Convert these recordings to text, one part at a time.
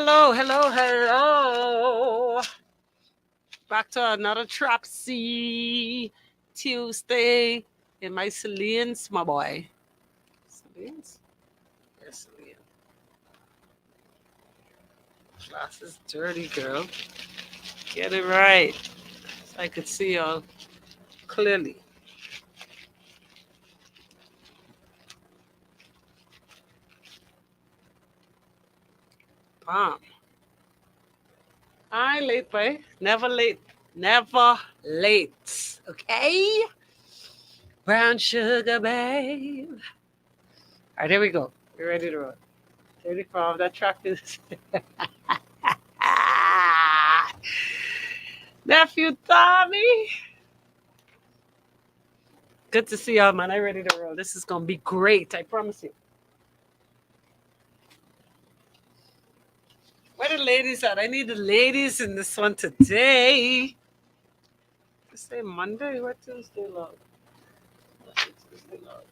hello. Back to another Trapsy Tuesday in my Celians, my boy. Celians? Yes, Celine. Glass is dirty, girl. Get it right. So I could see y'all clearly. Bam. I ain't late, boy. Never late. Never late. Okay? Brown sugar, babe. All right, here we go. We're ready to roll. 35. That track is. Nephew Tommy. Good to see y'all, man. I'm ready to roll. This is going to be great. I promise you. Where the ladies at? I need the ladies in this one today. Tuesday, Monday? What Tuesday, Lord? Tuesday, Lord.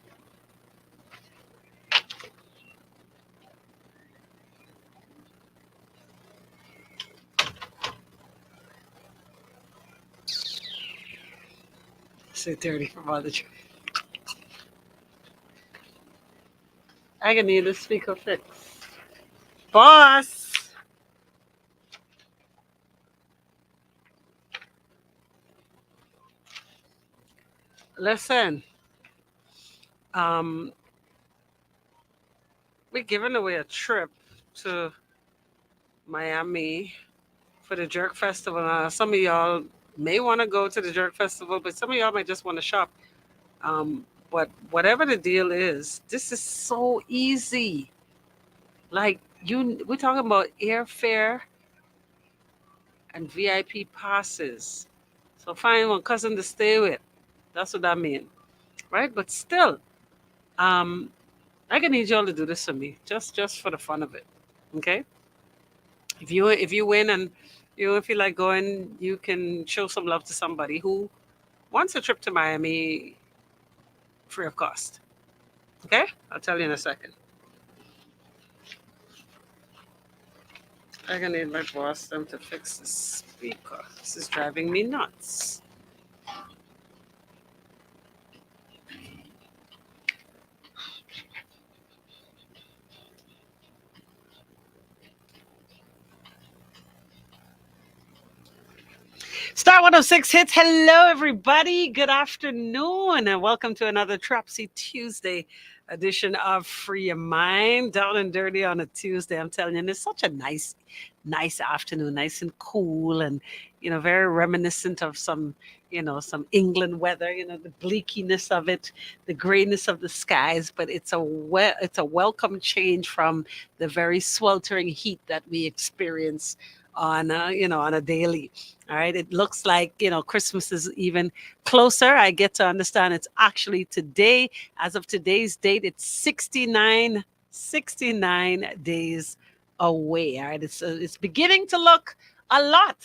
Say 30 from all the. I can need a speaker fix. Boss! Listen, um, we're giving away a trip to Miami for the Jerk Festival. Now, some of y'all may want to go to the Jerk Festival, but some of y'all might just want to shop. But whatever the deal is, this is so easy. Like we're talking about airfare and VIP passes. So find one cousin to stay with. That's what I mean, right? But still, um, I can need y'all to do this for me, just for the fun of it. Okay? If you win and you feel like going, you can show some love to somebody who wants a trip to Miami free of cost. Okay? I'll tell you in a second. I'm gonna need my boss them to fix the speaker. This is driving me nuts. Star 106 hits. Hello, everybody. Good afternoon, and welcome to another Tropsy Tuesday edition of Free Your Mind. Down and dirty on a Tuesday. I'm telling you, and it's such a nice afternoon, nice and cool, and very reminiscent of some England weather. The bleakiness of it, the grayness of the skies, but it's a welcome change from the very sweltering heat that we experience on a daily. All right, it looks like Christmas is even closer. I get to understand it's actually today. As of today's date, it's 69 days away. All right, it's beginning to look a lot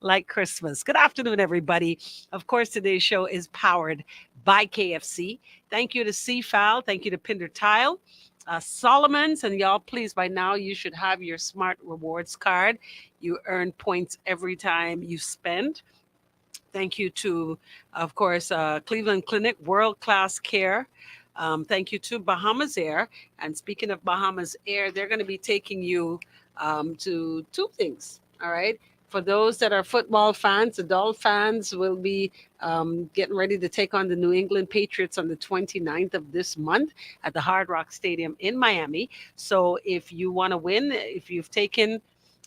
like Christmas. Good afternoon, everybody. Of course, today's show is powered by KFC. Thank you to CFAL. Thank you to Pinder Tile. Solomon's, and y'all, please, by now you should have your Smart Rewards card. You earn points every time you spend. Thank you to, of course, Cleveland Clinic, World Class Care. Thank you to Bahamas Air. And speaking of Bahamas Air, they're going to be taking you to two things. All right. For those that are football fans, adult fans will be getting ready to take on the New England Patriots on the 29th of this month at the Hard Rock Stadium in Miami. So if you want to win, if you've taken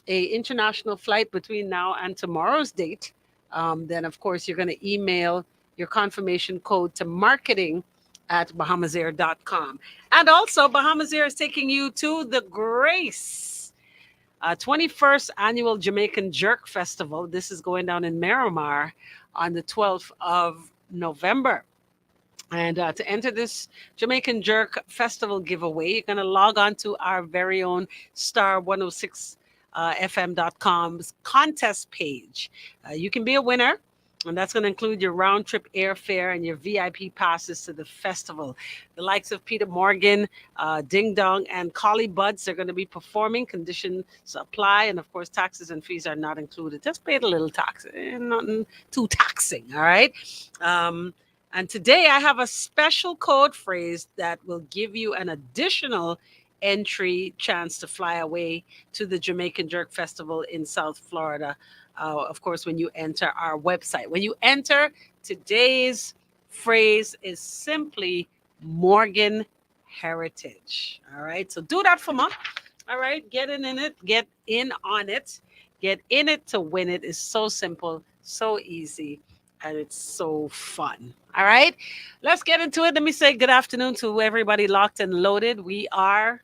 a international flight between now and tomorrow's date, then of course you're going to email your confirmation code to marketing@bahamasair.com. And also, Bahamas Air is taking you to the Grace 21st Annual Jamaican Jerk Festival. This is going down in Miramar on the 12th of November. And to enter this Jamaican Jerk Festival giveaway, you're going to log on to our very own Star 106 FM.com's contest page. You can be a winner. And that's going to include your round trip airfare and your VIP passes to the festival. The likes of Peter Morgan, Ding Dong, and Collie Buds are going to be performing. Conditions apply. And of course, taxes and fees are not included. Just pay a little tax, nothing too taxing. All right. Um, and today I have a special code phrase that will give you an additional entry chance to fly away to the Jamaican Jerk Festival in South Florida. Of course, when you enter our website. When you enter, today's phrase is simply Morgan Heritage. All right. So do that for me. All right. Get in it. Get in on it. Get in it to win it is so simple, so easy, and it's so fun. All right. Let's get into it. Let me say good afternoon to everybody locked and loaded. We are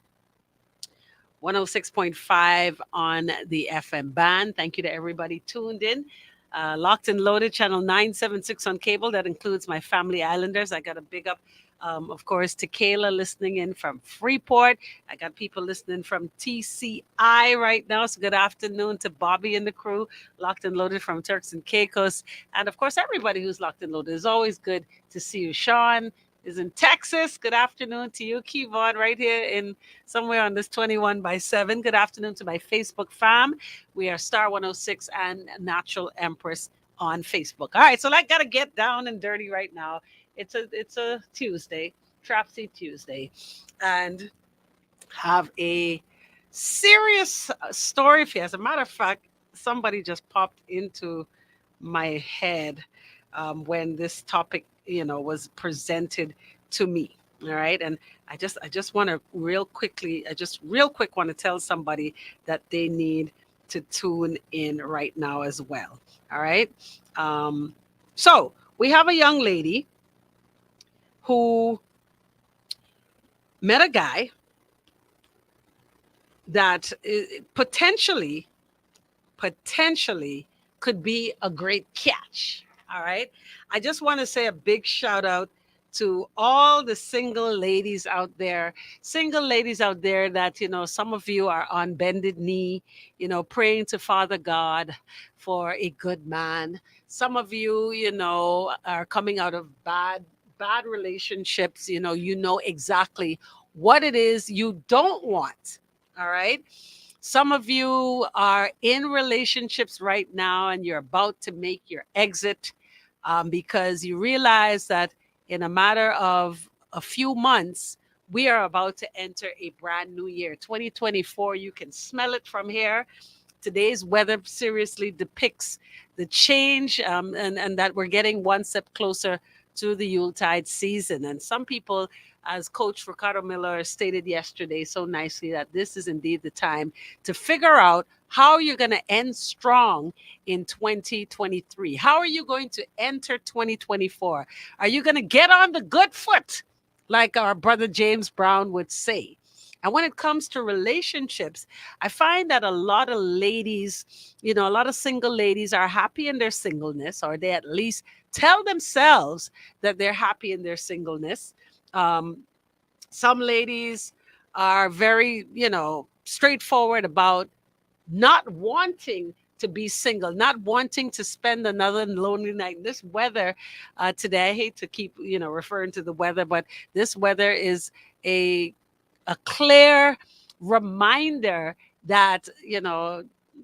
106.5 on the FM band. Thank you to everybody tuned in. Locked and Loaded, channel 976 on cable. That includes my family islanders. I got a big up, of course, to Kayla listening in from Freeport. I got people listening from TCI right now. So good afternoon to Bobby and the crew, Locked and Loaded from Turks and Caicos. And of course, everybody who's locked and loaded. It's always good to see you. Sean is in Texas. Good afternoon to you. Keyvon right here in somewhere on this 21 by 7. Good afternoon to my Facebook fam. We are Star 106 and Natural Empress on Facebook. All right, so I gotta get down and dirty right now. It's a Tuesday, Trapsy Tuesday, and have a serious story for you. As a matter of fact, somebody just popped into my head when this topic, was presented to me. All right, and I just want to real quickly, I just real quick want to tell somebody that they need to tune in right now as well. All right, so we have a young lady who met a guy that potentially could be a great catch. All right. I just want to say a big shout out to all the single ladies out there that, some of you are on bended knee, praying to Father God for a good man. Some of you, are coming out of bad relationships. You know exactly what it is you don't want. All right. Some of you are in relationships right now and you're about to make your exit because you realize that in a matter of a few months, we are about to enter a brand new year. 2024, you can smell it from here. Today's weather seriously depicts the change and that we're getting one step closer to the Yuletide season. And some people, as Coach Ricardo Miller stated yesterday so nicely, that this is indeed the time to figure out how you're going to end strong in 2023. How are you going to enter 2024? Are you going to get on the good foot, like our brother James Brown would say? And when it comes to relationships, I find that a lot of ladies, a lot of single ladies are happy in their singleness, or they at least tell themselves that they're happy in their singleness. Um, some ladies are very, straightforward about not wanting to be single, not wanting to spend another lonely night. This weather today, I hate to keep, referring to the weather, but this weather is a clear reminder that,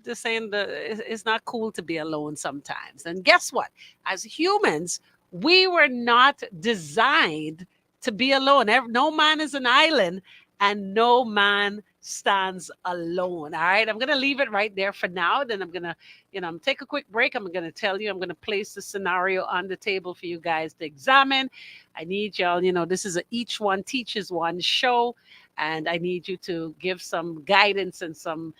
just saying it's not cool to be alone sometimes. And guess what? As humans, we were not designed to be alone. No man is an island and no man stands alone. All right. I'm going to leave it right there for now. Then I'm going to, take a quick break. I'm going to tell you, I'm going to place the scenario on the table for you guys to examine. I need y'all, this is a each one teaches one show. And I need you to give some guidance and some,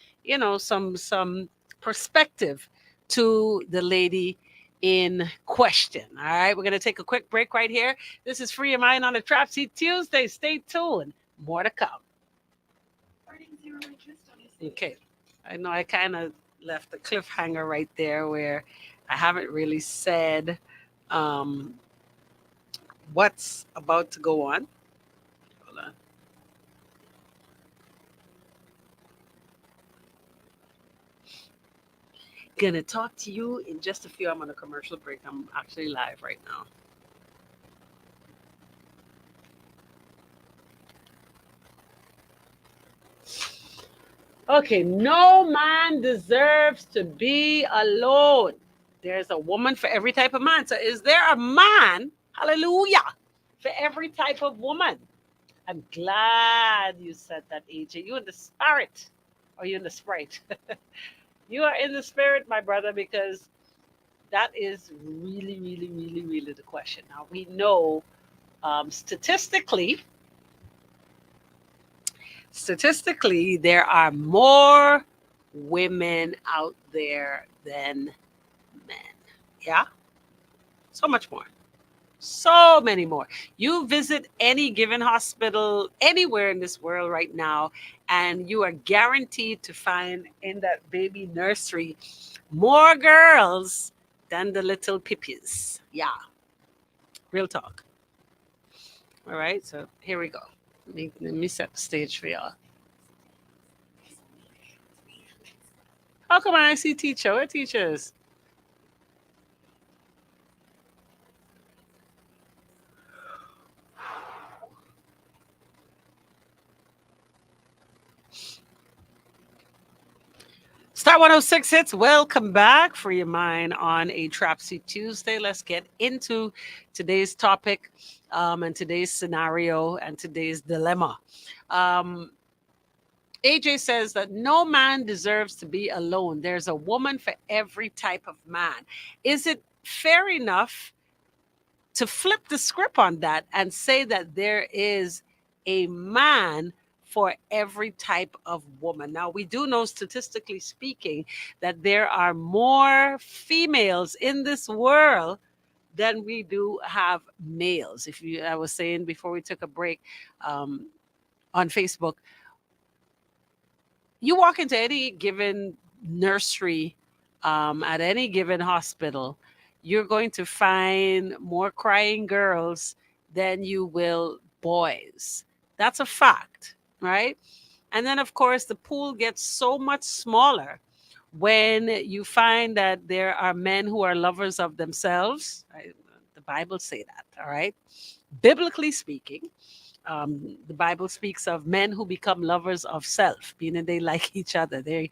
some perspective to the lady in question. All right. We're going to take a quick break right here. This is Free Your Mind on a Trap Seat Tuesday. Stay tuned. More to come. Okay. I know I kind of left a cliffhanger right there where I haven't really said um, what's about to go on. Hold on. Gonna talk to you in just a few. I'm on a commercial break. I'm actually live right now. Okay, no man deserves to be alone. There's a woman for every type of man. So is there a man, hallelujah, for every type of woman? I'm glad you said that, AJ. You in the spirit or you in the sprite? You are in the spirit, my brother, because that is really, really, really, really the question. Now we know statistically, there are more women out there than men. Yeah, so much more. So many more. You visit any given hospital anywhere in this world right now, and you are guaranteed to find in that baby nursery more girls than the little pippies. Yeah, real talk. All right, so here we go. Let me set the stage for y'all. How come I see teacher? Where teachers? Star 106 hits. Welcome back. Free your mind on a Trapsy Tuesday. Let's get into today's topic and today's scenario and today's dilemma. Um, AJ says that no man deserves to be alone. There's a woman for every type of man. Is it fair enough to flip the script on that and say that there is a man for every type of woman? Now, we do know, statistically speaking, that there are more females in this world than we do have males. If you, I was saying before we took a break um, on Facebook, you walk into any given nursery at any given hospital, you're going to find more crying girls than you will boys. That's a fact, right? And then, of course, the pool gets so much smaller when you find that there are men who are lovers of themselves. Right? The Bible say that, all right? Biblically speaking, the Bible speaks of men who become lovers of self, meaning they like each other. They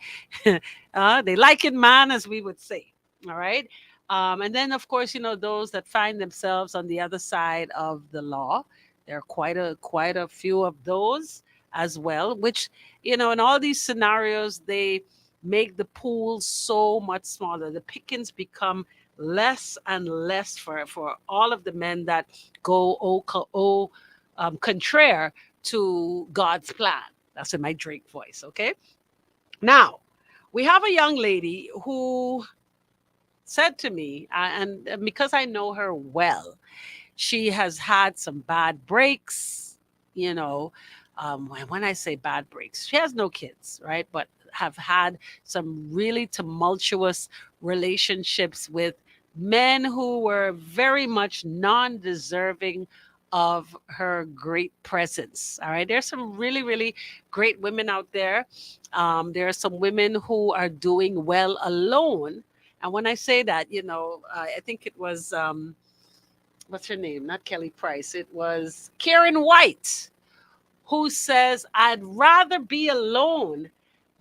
like in man, as we would say. All right. And then, of course, those that find themselves on the other side of the law. There are quite a few of those as well. Which in all these scenarios, they make the pool so much smaller. The pickings become less and less for all of the men that go contraire to God's plan. That's in my Drake voice, okay? Now, we have a young lady who said to me, and because I know her well, she has had some bad breaks, you know. When I say bad breaks, she has no kids, right? But have had some really tumultuous relationships with men who were very much non deserving of her great presence. All right. There's some really, really great women out there. There are some women who are doing well alone. And when I say that, I think it was what's her name? Not Kelly Price. It was Karen White who says, I'd rather be alone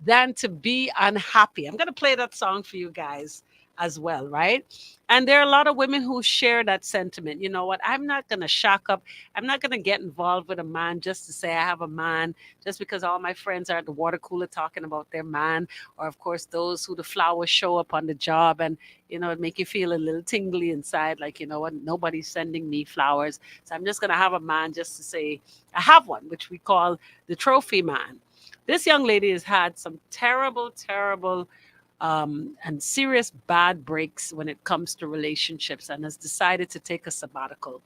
than to be unhappy. I'm going to play that song for you guys as well, right? And there are a lot of women who share that sentiment. You know what? I'm not going to shock up. I'm not going to get involved with a man just to say I have a man, just because all my friends are at the water cooler talking about their man. Or, of course, those who the flowers show up on the job and, it make you feel a little tingly inside, like, you know what? Nobody's sending me flowers. So I'm just going to have a man just to say I have one, which we call the trophy man. This young lady has had some terrible, terrible and serious bad breaks when it comes to relationships and has decided to take a sabbatical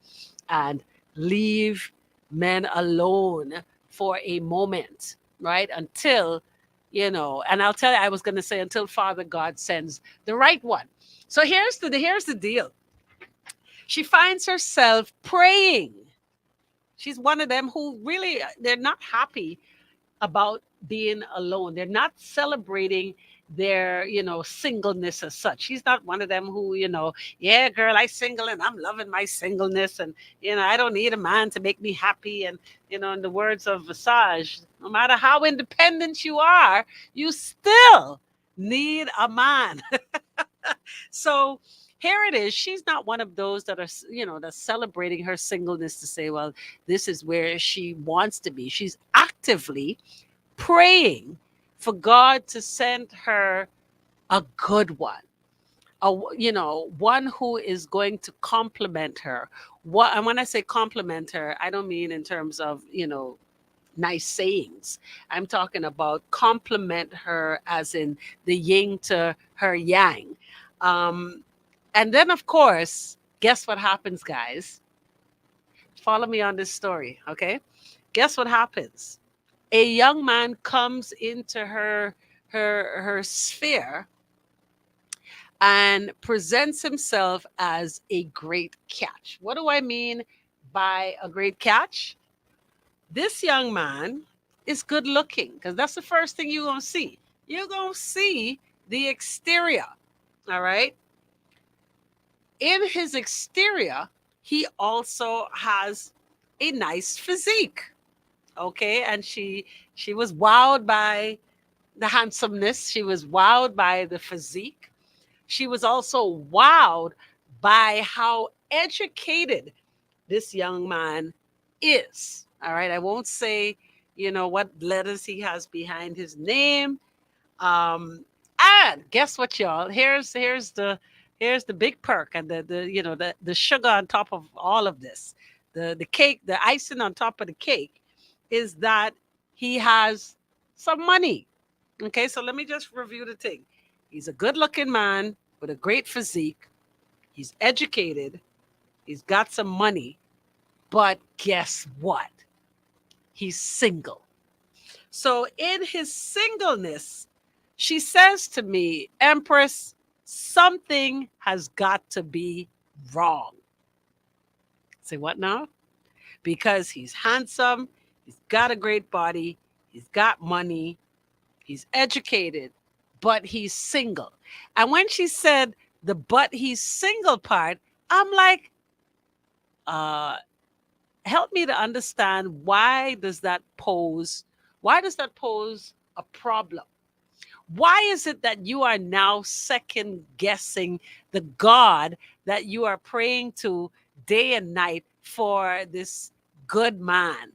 and leave men alone for a moment, right? Until, and I'll tell you, I was going to say until Father God sends the right one. So here's the deal. She finds herself praying. She's one of them who really they're not happy about being alone. They're not celebrating their singleness as such. She's not one of them who, yeah, girl, I single and I'm loving my singleness, and I don't need a man to make me happy. And in the words of Visage, no matter how independent you are, you still need a man. So here it is. She's not one of those that are, that's celebrating her singleness to say, well, this is where she wants to be. She's actively praying for God to send her a good one, one who is going to compliment her. And when I say compliment her, I don't mean in terms of, nice sayings. I'm talking about compliment her as in the yin to her yang. Um, and then, of course, guess what happens, guys? Follow me on this story, okay? Guess what happens? A young man comes into her sphere and presents himself as a great catch. What do I mean by a great catch? This young man is good looking, because that's the first thing you're going to see. You're going to see the exterior. All right. In his exterior, he also has a nice physique. Okay. And she was wowed by the handsomeness. She was wowed by the physique. She was also wowed by how educated this young man is. All right. I won't say, what letters he has behind his name. And guess what, y'all? Here's the big perk, and the sugar on top of all of this. The cake, the icing on top of the cake is that he has some money. Okay, so let me just review the thing. He's a good looking man with a great physique. He's educated. He's got some money. But guess what? He's single. So, in his singleness, she says to me, Empress, something has got to be wrong. Say what now? Because he's handsome, he's got a great body, he's got money, he's educated, but he's single. And when she said the but he's single part, I'm like, uh, help me to understand why does that pose a problem? Why is it that you are now second guessing the God that you are praying to day and night for this good man?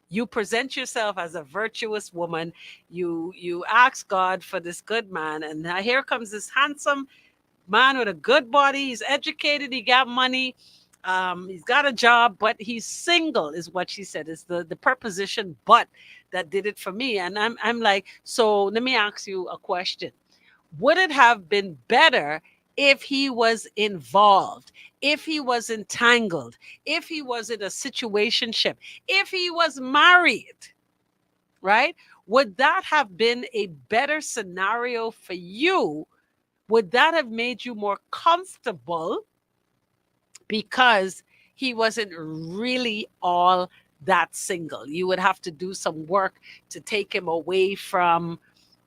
You present yourself as a virtuous woman. You ask God for this good man, and now here comes this handsome man with a good body. He's educated. He got money. He's got a job, but he's single, is what she said. It's the preposition "but" that did it for me. And I'm like, so let me ask you a question. Would it have been better if he was involved, if he was entangled, if he was in a situationship, if he was married, right? Would that have been a better scenario for you? Would that have made you more comfortable because he wasn't really all that single? You would have to do some work to take him away from,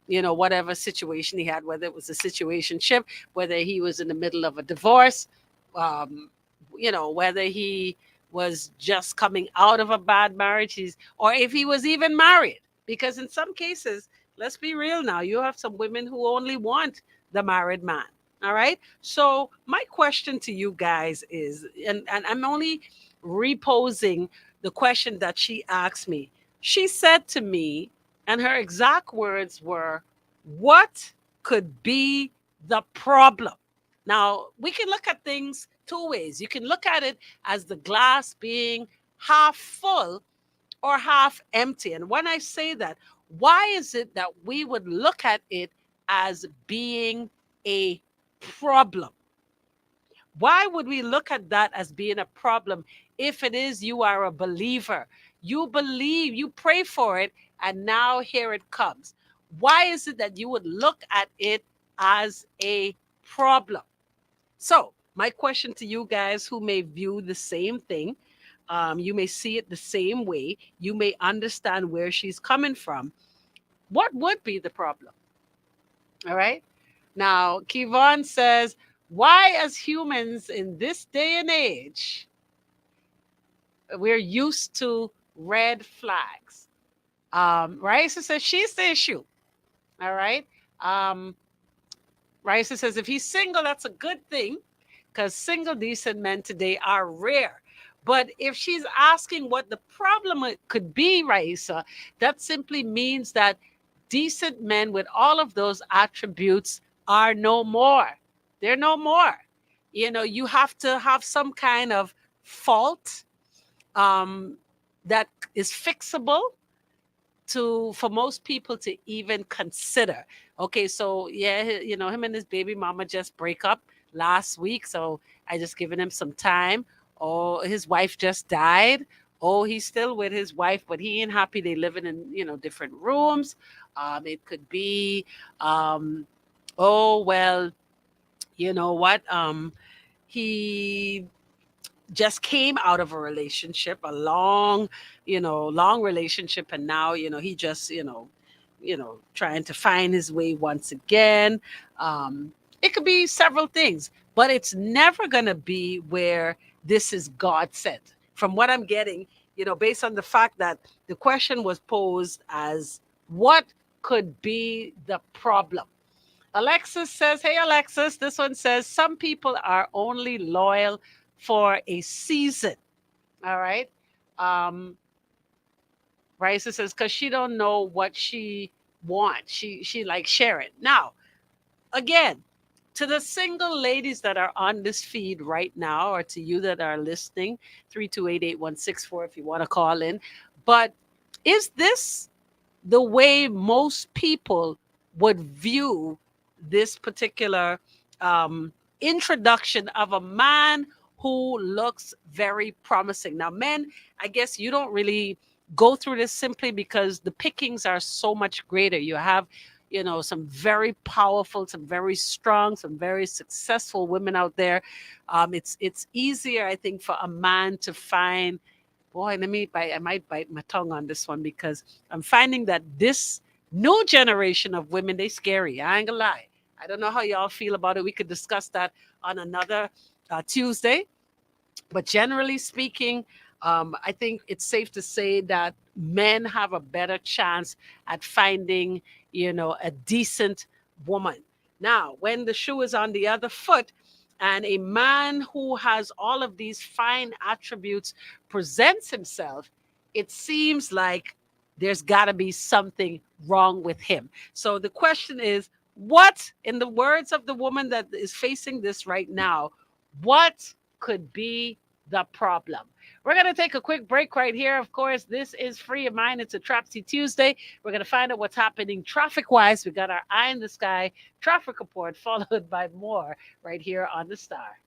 whatever situation he had, whether it was a situationship, whether he was in the middle of a divorce, um, whether he was just coming out of a bad marriage, or if he was even married. Because in some cases, let's be real now, you have some women who only want the married man. All right. So my question to you guys is, and I'm only reposing the question that she asked me. She said to me, and her exact words were, what could be the problem? Now, we can look at things two ways. You can look at it as the glass being half full or half empty. And when I say that, why is it that we would look at it as being a problem? Why would we look at that as being a problem if it is you are a believer? You believe, you pray for it, and now here it comes. Why is it that you would look at it as a problem? So, my question to you guys who may view the same thing, you may see it the same way, you may understand where she's coming from. What would be the problem? All right. Now, Kivon says, why, as humans in this day and age, we're used to red flags? Raisa says, she's the issue. All right. Um, Raisa says, if he's single, that's a good thing because single decent men today are rare. But if she's asking what the problem could be, Raisa, that simply means that decent men with all of those attributes are no more. They're no more. You know, you have to have some kind of fault um, that is fixable to for most people to even consider. Okay, so yeah, you know, him and his baby mama just break up last week, so I just given him some time. Oh, his wife just died. Oh, he's still with his wife, but he ain't happy. They living in, you know, different rooms. It could be, um, oh well, you know what? He just came out of a relationship, a long, long relationship, and now, he just, trying to find his way once again. It could be several things, but it's never going to be where this is God sent. From what I'm getting, based on the fact that the question was posed as what could be the problem. Alexis says, hey, Alexis, this one says, some people are only loyal for a season. All right. Um, Raisa says, because she don't know what she wants. She like share it. Now, again, to the single ladies that are on this feed right now, or to you that are listening, 3288164 if you want to call in. But is this the way most people would view this particular introduction of a man who looks very promising? Now, men, I guess you don't really go through this simply because the pickings are so much greater. You have, some very powerful, some very strong, some very successful women out there. It's easier, I think, for a man to find. Boy, I might bite my tongue on this one because I'm finding that this new generation of women, they scary. I ain't gonna lie. I don't know how y'all feel about it. We could discuss that on another Tuesday. But generally speaking, I think it's safe to say that men have a better chance at finding, a decent woman. Now, when the shoe is on the other foot, and a man who has all of these fine attributes presents himself, it seems like there's got to be something wrong with him. So the question is, what, in the words of the woman that is facing this right now, what could be the problem? We're going to take a quick break right here. Of course, this is Free Your Mind. It's a Trapsy Tuesday. We're going to find out what's happening traffic wise. We got our eye in the sky traffic report, followed by more right here on the Star.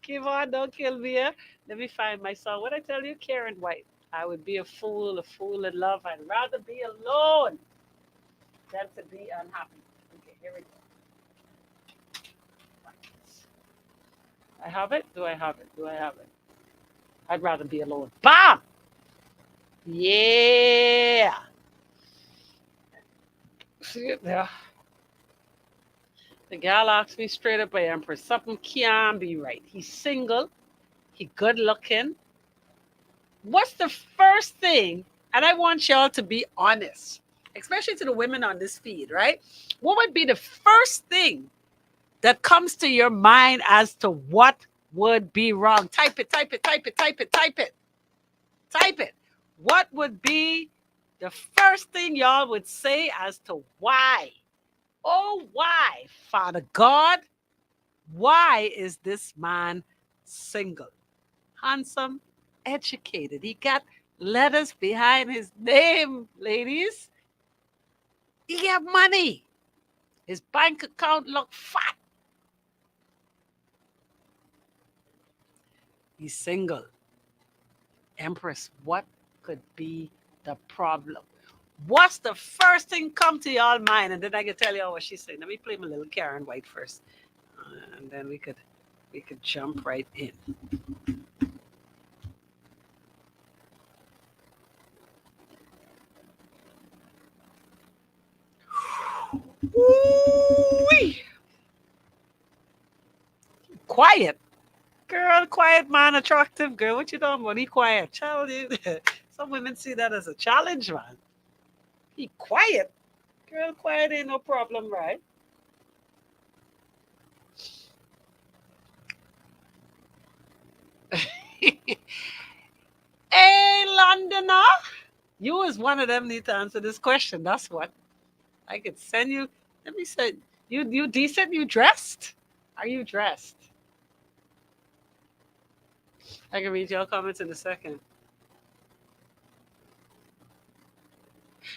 Kevon, don't kill me. Let me find my song. What I tell you, Karen White? I would be a fool in love. I'd rather be alone than to be unhappy. Okay, here we go. I have it? Do I have it? Do I have it? I'd rather be alone. Bam! Yeah. See it there. The gal asked me straight up by Empress, something can't be right. He's single, he good looking. What's the first thing? And I want y'all to be honest, especially to the women on this feed, right? What would be the first thing that comes to your mind as to what would be wrong? Type it, type it, type it, type it, type it, type it. What would be the first thing y'all would say as to why? Oh, why, Father God? Why is this man single? Handsome, educated. He got letters behind his name, ladies. He got money. His bank account look fat. He's single. Empress, what could be the problem? What's the first thing come to y'all mind? And then I can tell y'all what she's saying. Let me play my little Karen White first. And then we could jump right in. Ooh-wee. Quiet. Girl, quiet man, attractive girl. What you talking about? He quiet. Child, some women see that as a challenge, man. He quiet. Girl, quiet ain't no problem, right? Hey, Londoner. You as one of them need to answer this question. That's what. I could send you. Let me say, you decent? You dressed? Are you dressed? I can read your comments in a second.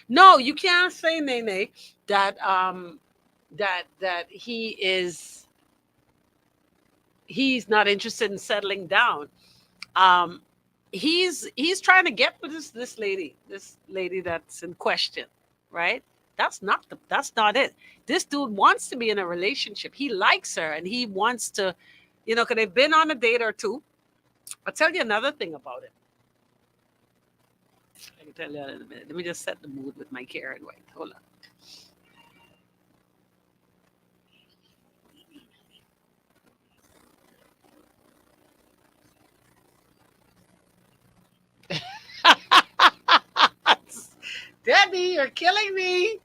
No, you can't say Nene that that he's not interested in settling down. Um, he's trying to get with this lady that's in question, right? That's not it. This dude wants to be in a relationship. He likes her and he wants to, because they've been on a date or two. I'll tell you another thing about it. I can tell you that in a minute. Let me just set the mood with my Karen White. Hold on. Debbie, you're killing me.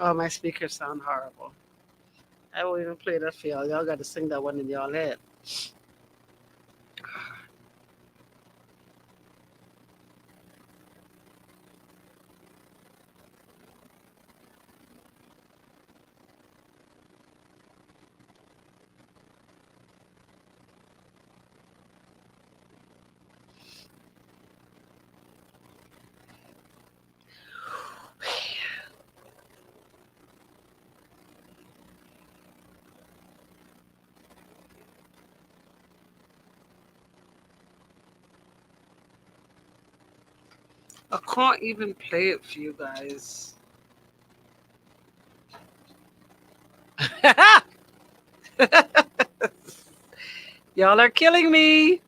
Oh, my speakers sound horrible. I won't even play that for y'all. Y'all got to sing that one in y'all head. I can't even play it for you guys. Y'all are killing me.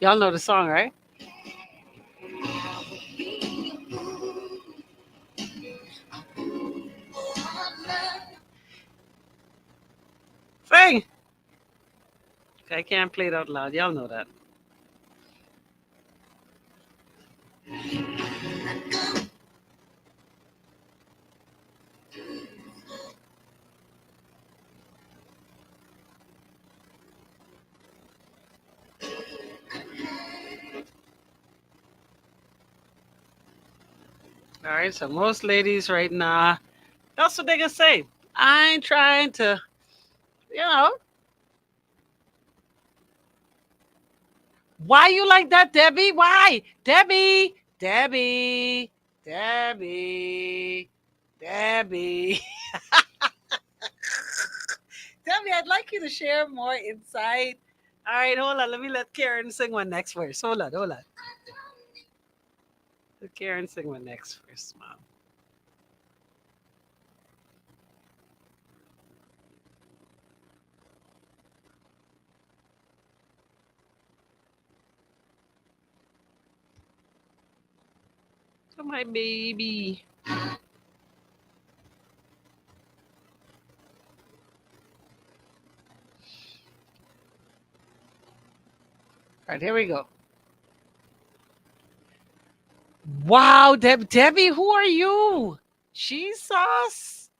Y'all know the song, right? Sing. I can't play it out loud. Y'all know that. All right. So most ladies right now, that's what they gonna say. I ain't trying to, you know. Why you like that, Debbie? Why, Debbie? Debbie. Debbie. Debbie. Debbie, I'd like you to share more insight. All right, hold on. Let me let Karen sing one next verse. Hold on, hold on. Let Karen sing one next verse, mom. Oh, my baby. All right, here we go. Wow, Debbie, who are you? Jesus.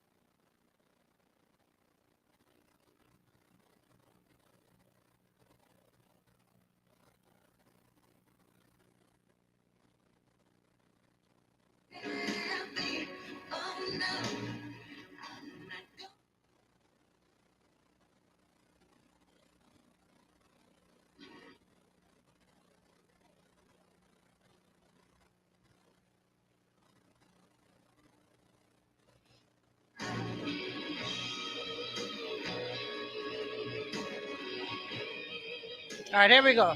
All right, here we go.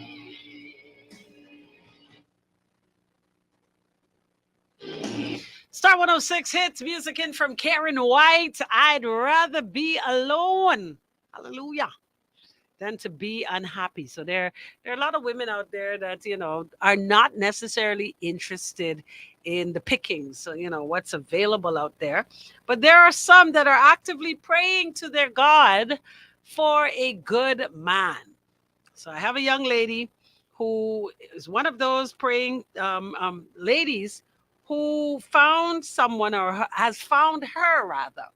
Star 106 hits music in from Karen White. I'd rather be alone. Hallelujah. Than to be unhappy. So there are a lot of women out there that are not necessarily interested in the pickings. So what's available out there, but there are some that are actively praying to their God for a good man. So I have a young lady who is one of those praying ladies who found someone or has found her rather,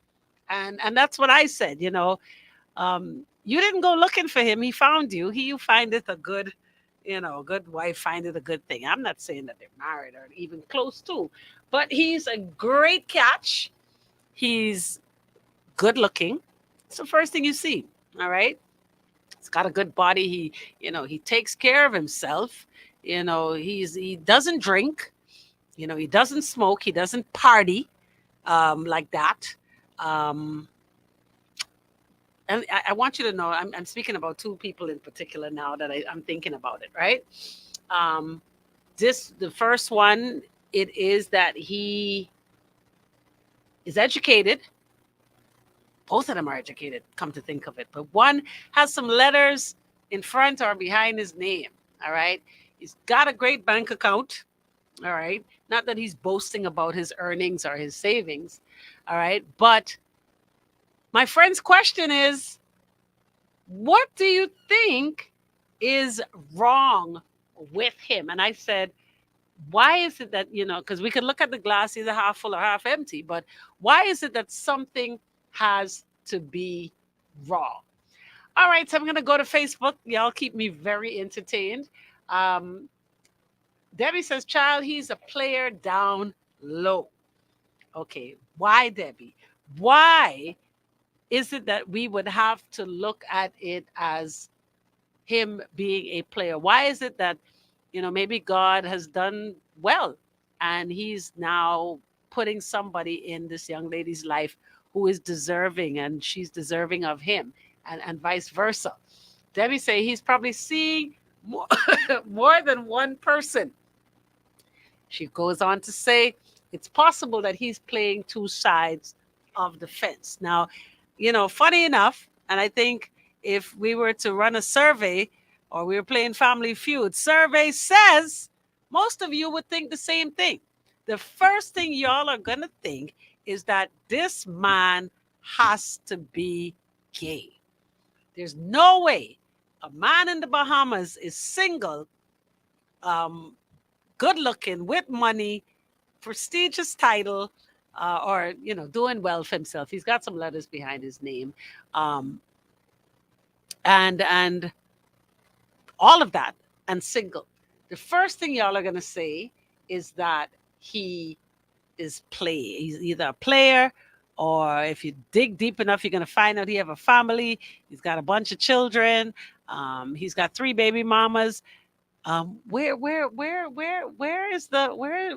and that's what I said. You didn't go looking for him. He found you. He who findeth a good, a good wife findeth a good thing. I'm not saying that they're married or even close to, but he's a great catch. He's good looking. It's the first thing you see. All right. He's got a good body. He takes care of himself. He doesn't drink. He doesn't smoke. He doesn't party like that. Um, and I want you to know, I'm speaking about two people in particular now that I'm thinking about it, right? Um, the first one, it is that he is educated. Both of them are educated, come to think of it. But one has some letters in front or behind his name, all right? He's got a great bank account, all right? Not that he's boasting about his earnings or his savings, all right? But my friend's question is, what do you think is wrong with him? And I said, why is it that, because we could look at the glass either half full or half empty, but why is it that something has to be wrong? All right, so I'm going to go to Facebook. Y'all keep me very entertained. Um, Debbie says, child, he's a player down low. Okay, why, Debbie? Why is it that we would have to look at it as him being a player? Why is it that, maybe God has done well and he's now putting somebody in this young lady's life who is deserving and she's deserving of him, and vice versa? Debbie say he's probably seeing more, more than one person. She goes on to say it's possible that he's playing two sides of the fence. Now, funny enough, and I think if we were to run a survey or we were playing Family Feud, survey says most of you would think the same thing. The first thing y'all are going to think is that this man has to be gay. There's no way a man in the Bahamas is single, um, good looking, with money, prestigious title, or doing well for himself. He's got some letters behind his name, um, and all of that, and single. The first thing y'all are gonna say is that he is play. He's either a player, or if you dig deep enough, you're gonna find out he have a family. He's got a bunch of children. He's got 3 baby mamas. Where is the where?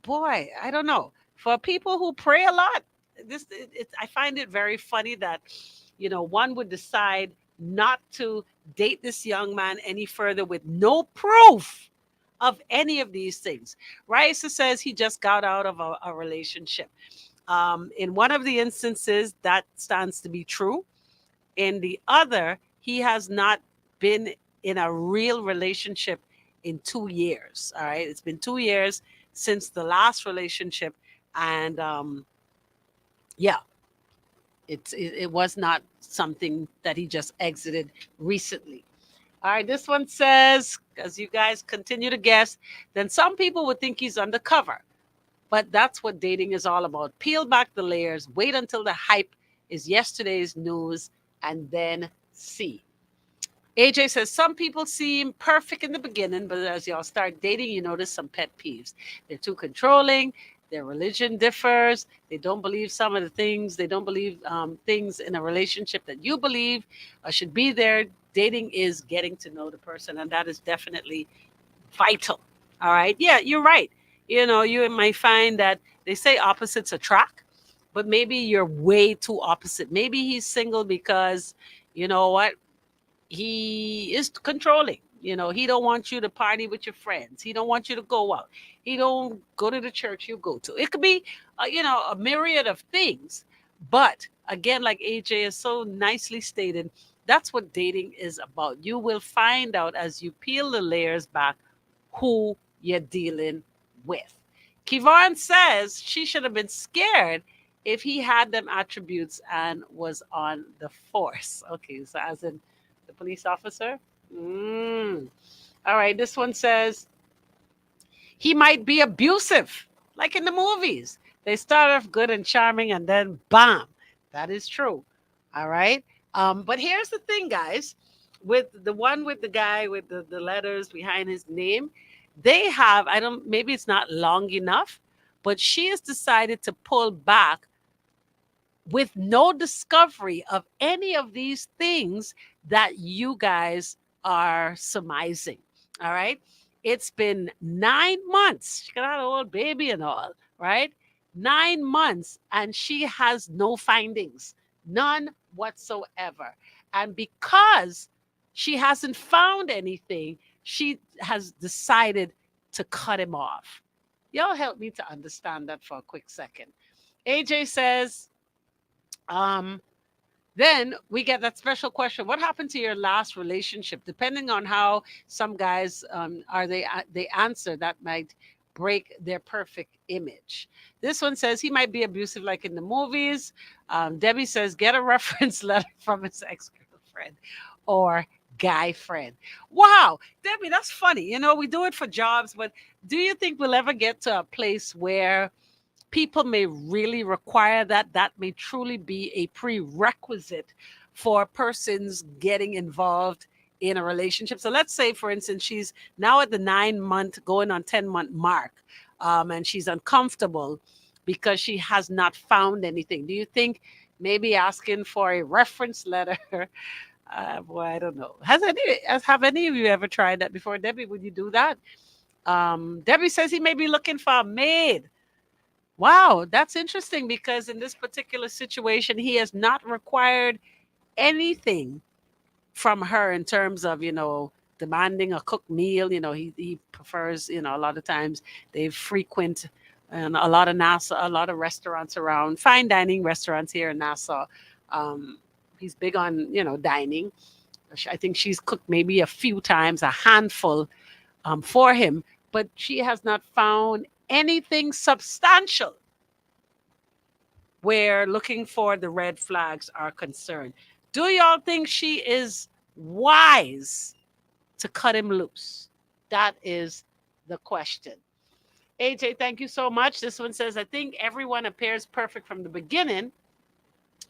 Boy, I don't know. For people who pray a lot, I find it very funny that one would decide not to date this young man any further with no proof of any of these things. Raisa says he just got out of a relationship. In one of the instances, that stands to be true. In the other, he has not been in a real relationship in 2 years. All right. It's been 2 years since the last relationship. And yeah, it was not something that he just exited recently. All right. This one says, as you guys continue to guess, then some people would think he's undercover. But that's what dating is all about. Peel back the layers, wait until the hype is yesterday's news, and then see. AJ says some people seem perfect in the beginning, but as y'all start dating, you notice some pet peeves. They're too controlling. Their religion differs. They don't believe some of the things. They don't believe things in a relationship that you believe should be there. Dating is getting to know the person, and that is definitely vital. All right. Yeah, you're right. You might find that they say opposites attract, but maybe you're way too opposite. Maybe he's single because, you know what? he is controlling. He don't want you to party with your friends. He don't want you to go out. He don't go to the church you go to. It could be, a myriad of things. But again, like AJ has so nicely stated, that's what dating is about. You will find out as you peel the layers back who you're dealing with. Kivon says she should have been scared if he had them attributes and was on the force. Okay, so as in the police officer. Mm. All right, this one says he might be abusive, like in the movies. They start off good and charming, and then bam. That is true. All right. But here's the thing, guys. With the one with the guy with the letters behind his name, they have, I don't, maybe it's not long enough, but she has decided to pull back with no discovery of any of these things that you guys are surmising. All right. It's been 9 months. She got an old baby and all, right? 9 months, and she has no findings, none whatsoever. And because she hasn't found anything, she has decided to cut him off. Y'all help me to understand that for a quick second. AJ says, um, then we get that special question: what happened to your last relationship? Depending on how some guys are, they answer, that might break their perfect image. This one says he might be abusive like in the movies. Debbie says get a reference letter from his ex-girlfriend or guy friend. Wow, Debbie, that's funny. We do it for jobs, but do you think we'll ever get to a place where people may really require that may truly be a prerequisite for persons getting involved in a relationship? So let's say, for instance, she's now at the 9 month, going on 10-month mark, and she's uncomfortable because she has not found anything. Do you think maybe asking for a reference letter? Boy, I don't know. Have any of you ever tried that before? Debbie, would you do that? Debbie says he may be looking for a maid. Wow, that's interesting because in this particular situation, he has not required anything from her in terms of, demanding a cooked meal. He prefers, a lot of times they frequent and a lot of Nassau, a lot of restaurants around, fine dining restaurants here in Nassau. Um, he's big on, dining. I think she's cooked maybe a few times, a handful for him, but she has not found anything substantial where looking for the red flags are concerned. Do y'all think she is wise to cut him loose? That is the question. AJ, thank you so much. This one says, I think everyone appears perfect from the beginning,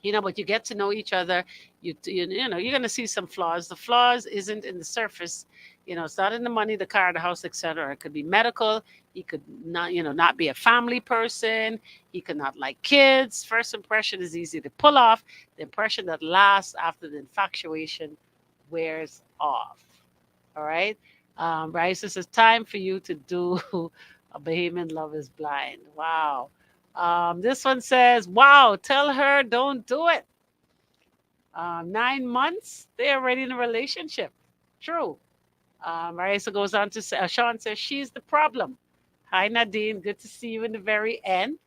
but you get to know each other. You're going to see some flaws. The flaws isn't in the surface. It's not in the money, the car, the house, etc. It could be medical. He could not be a family person. He could not like kids. First impression is easy to pull off. The impression that lasts after the infatuation wears off. All right. Bryce says, time for you to do a Bahamian Love is Blind. Wow. This one says, wow, tell her don't do it. 9 months, they're already in a relationship. True. Marisa goes on to say, Sean says, she's the problem. Hi, Nadine. Good to see you in the very end.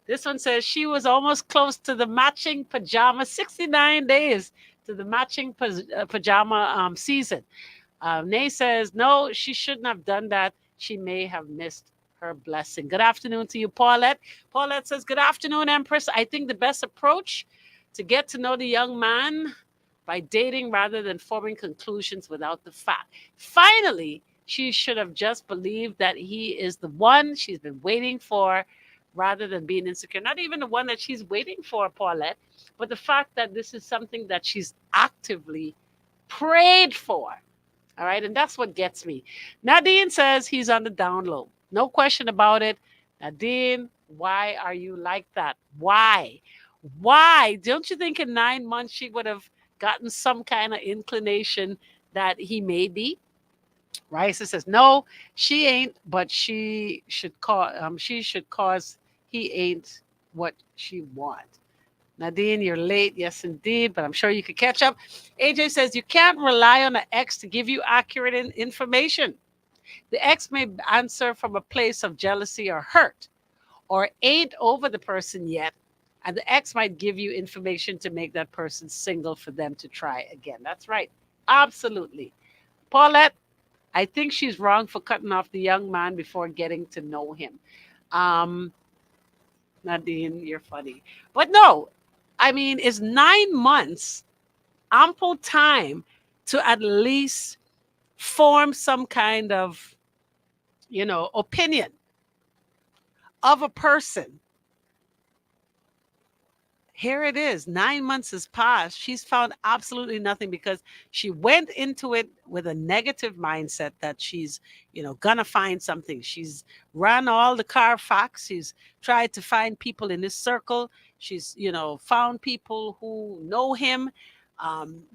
This one says, she was almost close to the matching pajama, 69 days to the matching pajama season. Nay says, no, she shouldn't have done that. She may have missed her blessing. Good afternoon to you, Paulette. Paulette says, good afternoon, Empress. I think the best approach to get to know the young man by dating rather than forming conclusions without the fact. Finally, she should have just believed that he is the one she's been waiting for rather than being insecure. Not even the one that she's waiting for, Paulette, but the fact that this is something that she's actively prayed for. All right. And that's what gets me. Nadine says he's on the down low. No question about it. Nadine, why are you like that? Why? Why? Don't you think in 9 months she would have gotten some kind of inclination that he may be? Raisa says, no, she ain't, but she should cause he ain't what she want. Nadine, you're late. Yes, indeed, but I'm sure you could catch up. AJ says you can't rely on an ex to give you accurate information. The ex may answer from a place of jealousy or hurt, or ain't over the person yet. And the ex might give you information to make that person single for them to try again. That's right. Absolutely. Paulette, I think she's wrong for cutting off the young man before getting to know him. Um, Nadine, you're funny. But no, I mean, it's 9 months, ample time to at least form some kind of, opinion of a person. Here it is. 9 months has passed. She's found absolutely nothing because she went into it with a negative mindset that she's, gonna find something. She's run all the Carfax. She's tried to find people in this circle. She's, found people who know him.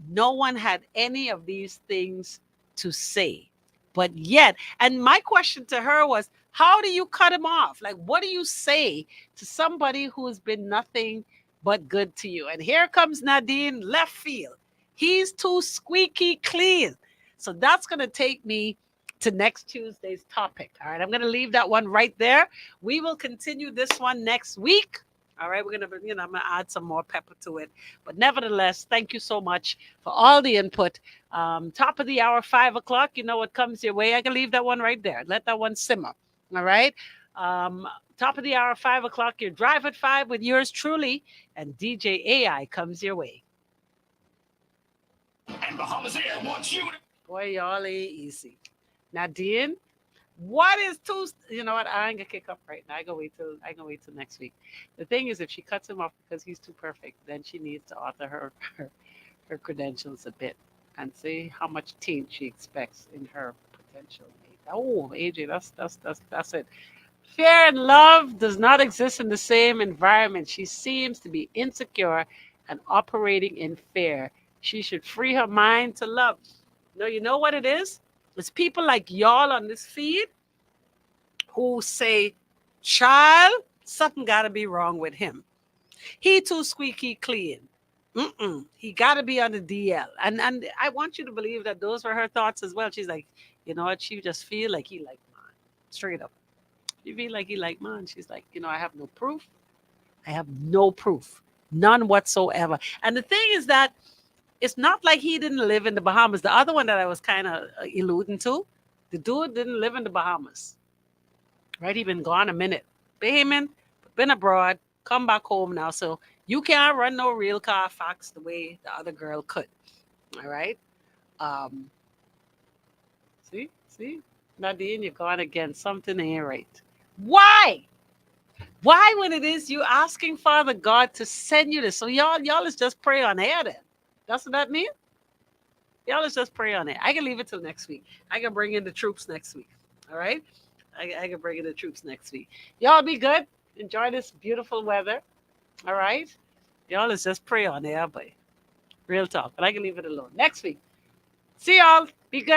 No one had any of these things to say. But yet, and my question to her was, how do you cut him off? Like, what do you say to somebody who has been nothing but good to you? And here comes Nadine left field. He's too squeaky clean. So that's going to take me to next Tuesday's topic. All right, I'm going to leave that one right there. We will continue this one next week. All right, we're going to, I'm going to add some more pepper to it. But nevertheless, thank you so much for all the input. Top of the hour, 5 o'clock, you know what comes your way. I can leave that one right there. Let that one simmer. All right. Um, Top of the hour, 5 o'clock, your drive at 5 with yours truly, and DJ AI comes your way. And Bahamas Air wants you to. Boy, y'all ain't easy. Nadine, what is too? You know what? I ain't gonna kick up right now. I gonna wait till next week. The thing is, if she cuts him off because he's too perfect, then she needs to alter her credentials a bit and see how much taint she expects in her potential mate. Oh, AJ, that's it. Fear and love does not exist in the same environment. She seems to be insecure and operating in fear. She should free her mind to love. No, you know what it is? It's people like y'all on this feed who say, child, something got to be wrong with him. He too squeaky clean. He got to be on the DL. And I want you to believe that those were her thoughts as well. She's like, you know what? She just feel like he like mine. Straight up. She feel like he like mine. She's like, I have no proof. I have no proof. None whatsoever. And the thing is that it's not like he didn't live in the Bahamas. The other one that I was kind of alluding to, the dude didn't live in the Bahamas. Right? He been gone a minute. Payment, been abroad, come back home now. So you can't run no real Carfax the way the other girl could. All right. Um, see, Nadine, you're gone again. Something ain't right. Why? Why, when it is you asking Father God to send you this? So y'all is just pray on air then. That's what that mean? Y'all is just pray on air. I can leave it till next week. I can bring in the troops next week. All right? I can bring in the troops next week. Y'all be good. Enjoy this beautiful weather. All right? Y'all is just pray on air, but real talk. But I can leave it alone. Next week. See y'all. Be good.